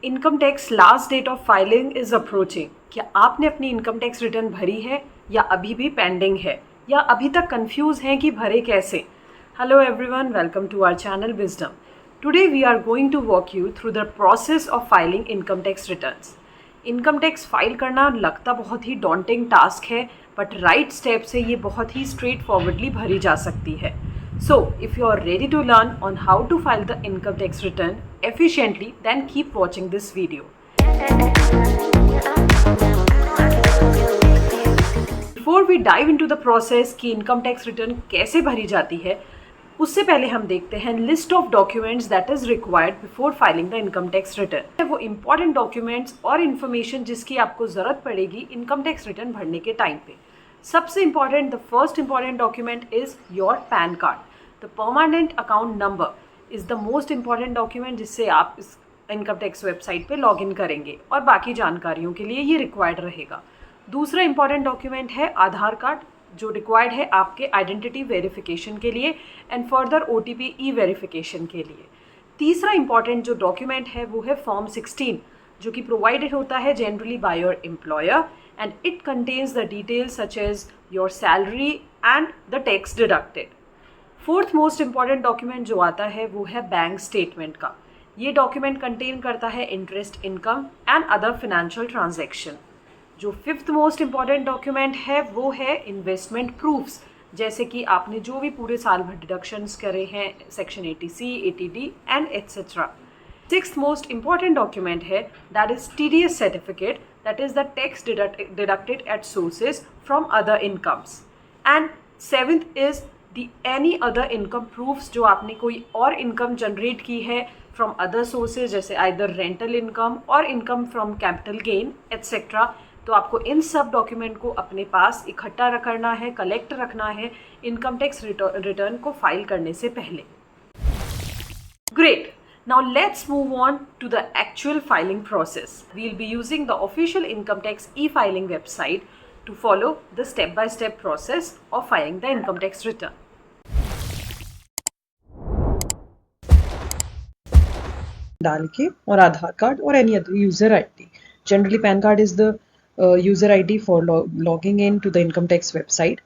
Income tax last date of filing is approaching. क्या आपने अपनी इनकम टैक्स रिटर्न भरी है या अभी भी पेंडिंग है या अभी तक कंफ्यूज हैं कि भरे कैसे? Hello everyone, welcome to our channel Wisdom. Today we are going to walk you through the process of filing income tax returns. Income tax file करना लगता बहुत ही डॉन्टिंग टास्क है, बट राइट स्टेप से ये बहुत ही स्ट्रेट फॉरवर्डली भरी जा सकती है। So, if you are ready to learn on how to file the income tax return efficiently, then keep watching this video. Before we dive into the process कि income tax return कैसे भरी जाती है, उससे पहले हम देखते हैं list of documents that is required before filing the income tax return। वो important documents और information जिसकी आपको ज़रूरत पड़ेगी income tax return भरने के टाइम पे। सबसे important, the first important document is your PAN card। The permanent account number is the most important document जिससे आप इस इनकम टैक्स वेबसाइट पे लॉगिन करेंगे और बाकी जानकारियों के लिए ये रिक्वायर्ड रहेगा। दूसरा इंपॉर्टेंट डॉक्यूमेंट है आधार कार्ड, जो रिक्वायर्ड है आपके आइडेंटिटी वेरिफिकेशन के लिए and further OTP E verification के लिए। तीसरा इंपॉर्टेंट जो डॉक्यूमेंट है वो है फॉर्म 16, जो कि प्रोवाइडेड होता है generally by your employer and it contains the details such as your salary and the tax deducted. Fourth most important document जो आता है वो है बैंक स्टेटमेंट का। ये डॉक्यूमेंट कंटेन करता है interest income and other financial transaction. जो फिफ्थ मोस्ट इम्पॉर्टेंट डॉक्यूमेंट है वो है इन्वेस्टमेंट प्रूफ्स, जैसे कि आपने जो भी पूरे साल भर डिडक्शंस करे हैं section 80C, 80D and etcetera. Sixth most important document है that is TDS certificate, that is the tax deducted at sources from other incomes. And seventh is the any other income proofs, जो आपने कोई और income generate की है from other sources, जैसे either rental income or income from capital gain etcetera. तो आपको इन सब डॉक्यूमेंट को अपने पास इकट्ठा रखना है, कलेक्ट रखना है इनकम टैक्स रिटर्न को फाइल करने से पहले। Great, now let's move on to the actual filing process. We'll be using the official income tax e-filing website to follow the step-by-step process of filing the income tax return. डाल के और Aadhaar card और any other user ID. Generally PAN card is the user ID for logging in to the income tax website.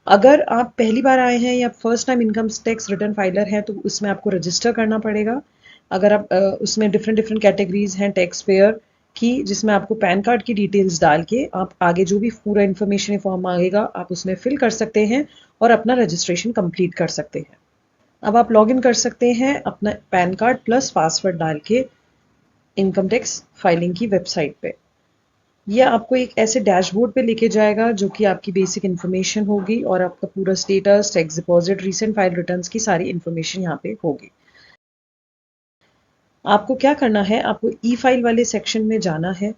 अगर आप पहली बार आए हैं या first time income tax return filer हैं तो उसमें आपको रजिस्टर करना पड़ेगा। अगर आप उसमें डिफरेंट कैटेगरीज हैं टैक्स पेयर की, जिसमें आपको पैन कार्ड की डिटेल्स डाल के आप आगे जो भी पूरा इन्फॉर्मेशन फॉर्म मांगेगा आप उसमें फिल कर सकते हैं और अपना रजिस्ट्रेशन कंप्लीट कर सकते हैं। अब आप लॉगिन कर सकते हैं अपना पैन कार्ड प्लस पासवर्ड डाल के इनकम टैक्स फाइलिंग की वेबसाइट पे। यह आपको एक ऐसे डैशबोर्ड पे लेके जाएगा जो कि आपकी बेसिक इन्फॉर्मेशन होगी और आपका पूरा status, tax deposit, recent file returns की सारी इन्फॉर्मेशन यहाँ पे होगी। आपको क्या करना है, आपको ई फाइल वाले सेक्शन में जाना है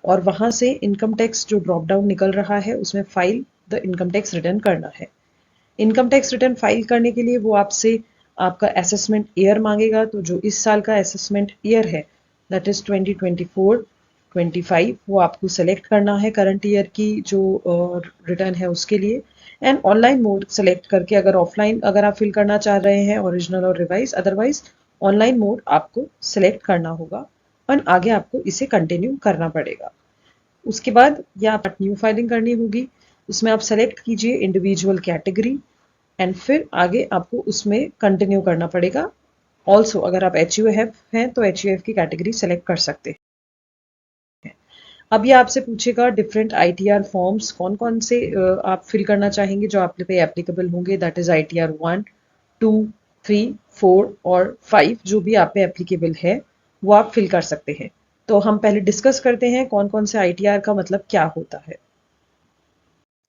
और वहाँ से इनकम टैक्स जो ड्रॉप डाउन निकल रहा है उसमें file the income tax return करना है। इनकम टैक्स रिटर्न फाइल करने के लिए वो आपसे आपका असेसमेंट ईयर मांगेगा। तो जो इस साल का असेसमेंट ईयर है दैट इज 2024-25, वो आपको सेलेक्ट करना है करंट ईयर की जो रिटर्न है उसके लिए। एंड ऑनलाइन मोड सेलेक्ट करके, अगर ऑफलाइन अगर आप फिल करना चाह रहे हैं ओरिजिनल और रिवाइज, अदरवाइज ऑनलाइन मोड आपको सेलेक्ट करना होगा और आगे आपको इसे कंटिन्यू करना पड़ेगा। उसके बाद या आप न्यू फाइलिंग करनी होगी, उसमें आप सेलेक्ट कीजिए इंडिविजुअल कैटेगरी एंड फिर आगे आपको उसमें कंटिन्यू करना पड़ेगा। ऑल्सो अगर आप HUF हैं तो HUF की कैटेगरी सेलेक्ट कर सकते हैं। अब ये आपसे पूछेगा डिफरेंट ITR फॉर्म्स कौन कौन से आप फिल करना चाहेंगे जो आप पे एप्लीकेबल होंगे। दैट इज ITR 1, 2, 3, 4 और 5 जो भी आप पे एप्लीकेबल है वो आप फिल कर सकते हैं। तो हम पहले डिस्कस करते हैं कौन कौन से ITR का मतलब क्या होता है।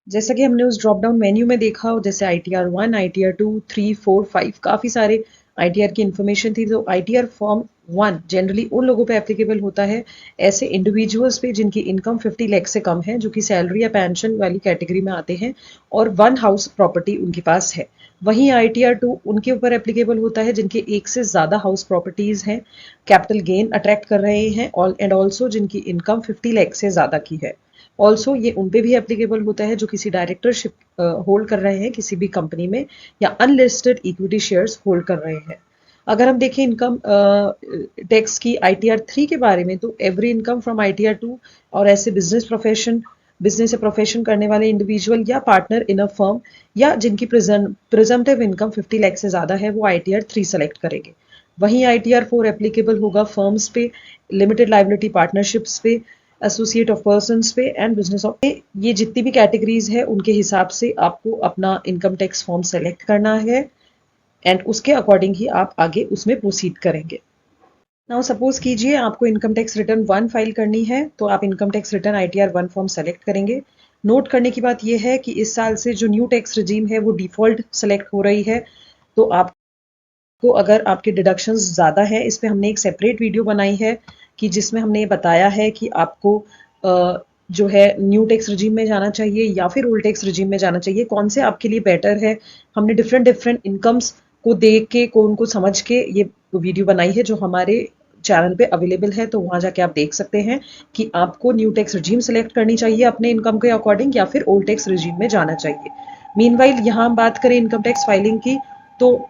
जैसा कि हमने उस ड्रॉप डाउन मेन्यू में देखा, जैसे ITR 1, ITR 2, 3, 4, 5 काफ़ी सारे ITR की इन्फॉर्मेशन थी। तो ITR फॉर्म 1 जनरली उन लोगों पे एप्लीकेबल होता है, ऐसे इंडिविजुअल्स पे जिनकी इनकम 50 लाख से कम है, जो कि सैलरी या पेंशन वाली कैटेगरी में आते हैं और 1 हाउस प्रॉपर्टी उनके पास है। वहीं ITR 2 उनके ऊपर एप्लीकेबल होता है जिनके एक से ज़्यादा हाउस प्रॉपर्टीज़ हैं, कैपिटल गेन अट्रैक्ट कर रहे हैं एंड ऑल्सो जिनकी इनकम 50 लाख से ज़्यादा की है। ऑल्सो ये उन पे भी एप्लीकेबल होता है जो किसी डायरेक्टरशिप होल्ड कर रहे हैं किसी भी कंपनी में या अनलिस्टेड इक्विटी शेयर्स होल्ड कर रहे हैं। अगर हम देखें इनकम टैक्स की ITR 3 के बारे में, तो एवरी इनकम फ्रॉम ITR 2 और ऐसे बिजनेस या प्रोफेशन करने वाले इंडिविजुअल या पार्टनर इन अ फर्म या जिनकी प्रिजम्पटिव इनकम 50 लाख से ज्यादा है, वो ITR 3 सेलेक्ट करेंगे। वहीं ITR 4 एप्लीकेबल होगा फर्म्स पे, लिमिटेड लाइबिलिटी पार्टनरशिप्स पे, एसोसिएट ऑफ पर्सन्स पे एंड बिजनेस ऑफ। ये जितनी भी कैटेगरीज है उनके हिसाब से आपको अपना इनकम टैक्स फॉर्म सेलेक्ट करना है एंड उसके अकॉर्डिंग ही आप आगे उसमें प्रोसीड करेंगे। नाउ सपोज कीजिए आपको इनकम टैक्स रिटर्न 1 फाइल करनी है, तो आप income tax return ITR 1 form select करेंगे। नोट करने की बात यह है कि इस साल से जो न्यू टैक्स रिजीम है वो डिफॉल्ट सेलेक्ट हो रही है, तो आपको अगर आपके डिडक्शंस ज़्यादा है, इस पे हमने एक सेपरेट वीडियो बनाई है कि जिसमें हमने ये बताया है कि आपको जो है न्यू टैक्स रिजीम में जाना चाहिए या फिर ओल्ड टैक्स रिजीम में जाना चाहिए, कौन से आपके लिए बेटर है। हमने डिफरेंट डिफरेंट इनकम्स को देख के, कौन को समझ के ये वीडियो बनाई है जो हमारे चैनल पे अवेलेबल है, तो वहां जाके आप देख सकते हैं कि आपको न्यू टैक्स रिजीम सेलेक्ट करनी चाहिए अपने इनकम के अकॉर्डिंग या फिर ओल्ड टैक्स रिजीम में जाना चाहिए। मीनवाइल यहाँ हम बात करें इनकम टैक्स फाइलिंग की, तो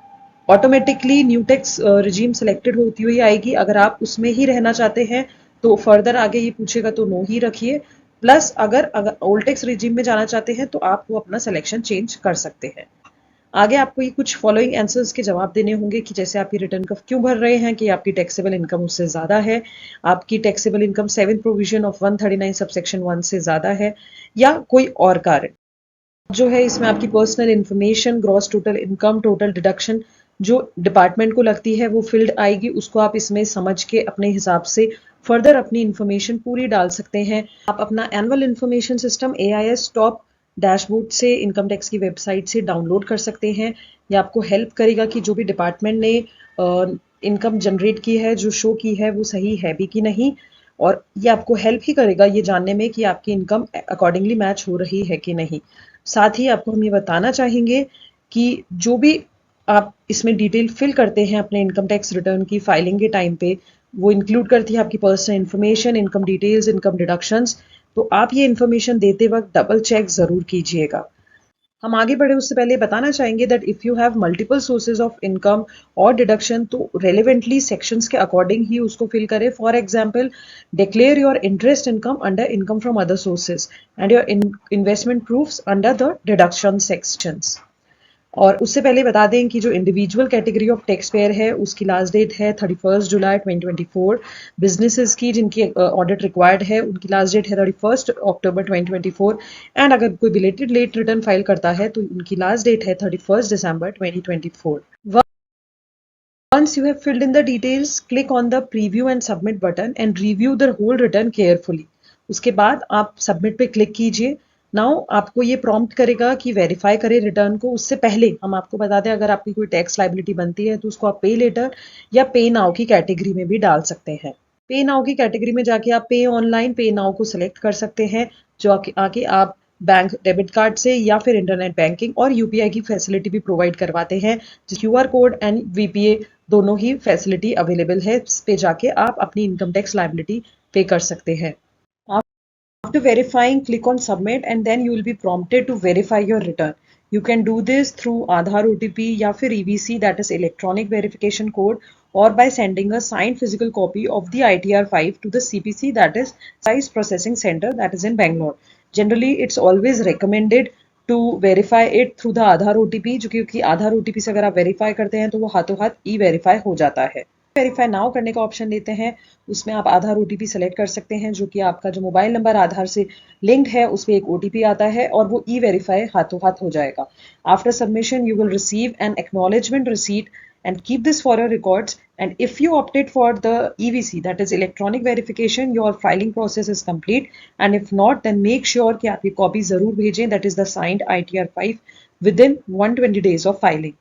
automatically new tax regime selected होती हुई आएगी। अगर आप उसमें ही रहना चाहते हैं तो फर्दर आगे ये पूछेगा तो नो ही रखिए। प्लस अगर ओल्ड टैक्स रिजीम में जाना चाहते हैं तो आप वो अपना सिलेक्शन चेंज कर सकते हैं। आगे आपको ये कुछ फॉलोइंग आंसर्स के जवाब देने होंगे कि जैसे आप ये रिटर्न कब क्यों भर रहे हैं, कि आपकी टैक्सेबल इनकम उससे ज़्यादा है, आपकी taxable income 7 provision of 139 subsection 1 से ज़्यादा है, या कोई और कारण जो है। इसमें आपकी personal information, gross total income, total deduction जो डिपार्टमेंट को लगती है वो फील्ड आएगी, उसको आप इसमें समझ के अपने हिसाब से फर्दर अपनी इन्फॉर्मेशन पूरी डाल सकते हैं। आप अपना annual information system AIS top dashboard से इनकम टैक्स की वेबसाइट से डाउनलोड कर सकते हैं। ये आपको हेल्प करेगा कि जो भी डिपार्टमेंट ने इनकम जनरेट की है, जो शो की है, वो सही है भी कि नहीं, और ये आपको हेल्प ही करेगा ये जानने में कि आपकी इनकम अकॉर्डिंगली मैच हो रही है कि नहीं। साथ ही आपको हम ये बताना चाहेंगे कि जो भी आप इसमें डिटेल फिल करते हैं अपने इनकम टैक्स रिटर्न की फाइलिंग के टाइम पे, वो इंक्लूड करती है आपकी personal information, income details, income deductions. तो आप ये इन्फॉर्मेशन देते वक्त डबल चेक जरूर कीजिएगा। हम आगे बढ़े उससे पहले बताना चाहेंगे that if you have multiple sources of income और डिडक्शन, तो रेलिवेंटली सेक्शंस के अकॉर्डिंग ही उसको फिल करें। For example, declare your interest income under income from other sources and your investment proofs under the deduction sections. और उससे पहले बता दें कि जो individual category of tax payer है उसकी लास्ट डेट है 31 जुलाई 2024। बिजनेसेस की जिनकी ऑडिट रिक्वायर्ड है उनकी लास्ट डेट है 31 अक्टूबर 2024। एंड अगर कोई बिलेटेड लेट रिटर्न फाइल करता है तो उनकी लास्ट डेट है 31 दिसंबर 2024। Once you have filled in the details, click on the preview and submit button and review the whole return carefully. उसके बाद आप सबमिट पे क्लिक कीजिए। नाउ आपको ये प्रॉम्प्ट करेगा कि वेरीफाई करें रिटर्न को। उससे पहले हम आपको बता दें, अगर आपकी कोई टैक्स लाइबिलिटी बनती है तो उसको आप पे लेटर या पे नाउ की कैटेगरी में भी डाल सकते हैं। पे नाउ की कैटेगरी में जाके आप पे ऑनलाइन, पे नाउ को सिलेक्ट कर सकते हैं, जो आके आप बैंक डेबिट कार्ड से या फिर इंटरनेट बैंकिंग और UPI की फैसिलिटी भी प्रोवाइड करवाते हैं। QR कोड एंड VPA दोनों ही फैसिलिटी अवेलेबल है। इस पे जाके आप अपनी इनकम टैक्स लाइबिलिटी पे कर सकते हैं। After verifying, click on submit and then you will be prompted to verify your return. You can do this through Aadhaar OTP या फिर EVC, that is electronic verification code, or by sending a signed physical copy of the ITR 5 to the CPC, that is Size Processing Center, that is in Bangalore. Generally, it's always recommended to verify it through the Aadhaar OTP, जो क्योंकि आधार OTP से अगर आप verify करते हैं तो वो हाथों हाथ E-वेरीफाई हो जाता है। वेरीफाई नाउ करने का ऑप्शन लेते हैं, उसमें आप आधार OTP सेलेक्ट कर सकते हैं, जो कि आपका जो मोबाइल नंबर आधार से लिंक्ड है उस पर एक OTP आता है और वो E-वेरीफाई हाथों हाथ हो जाएगा। After submission you will receive an acknowledgement receipt and keep this for your records. And if you opted for the EVC, that is electronic verification, your filing process is complete. And if not, then make sure कि आप ये copy जरूर भेजें, that is the signed ITR 5 within 120 days of filing.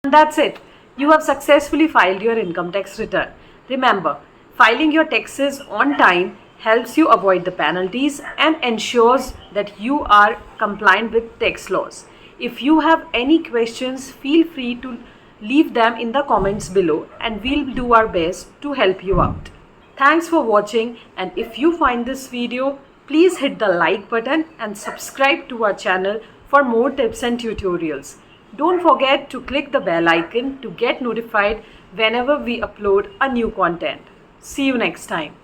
And that's it. You have successfully filed your income tax return. Remember, filing your taxes on time helps you avoid the penalties and ensures that you are compliant with tax laws. If you have any questions, feel free to leave them in the comments below and we'll do our best to help you out. Thanks for watching, and if you find this video, please hit the like button and subscribe to our channel for more tips and tutorials. Don't forget to click the bell icon to get notified whenever we upload a new content. See you next time.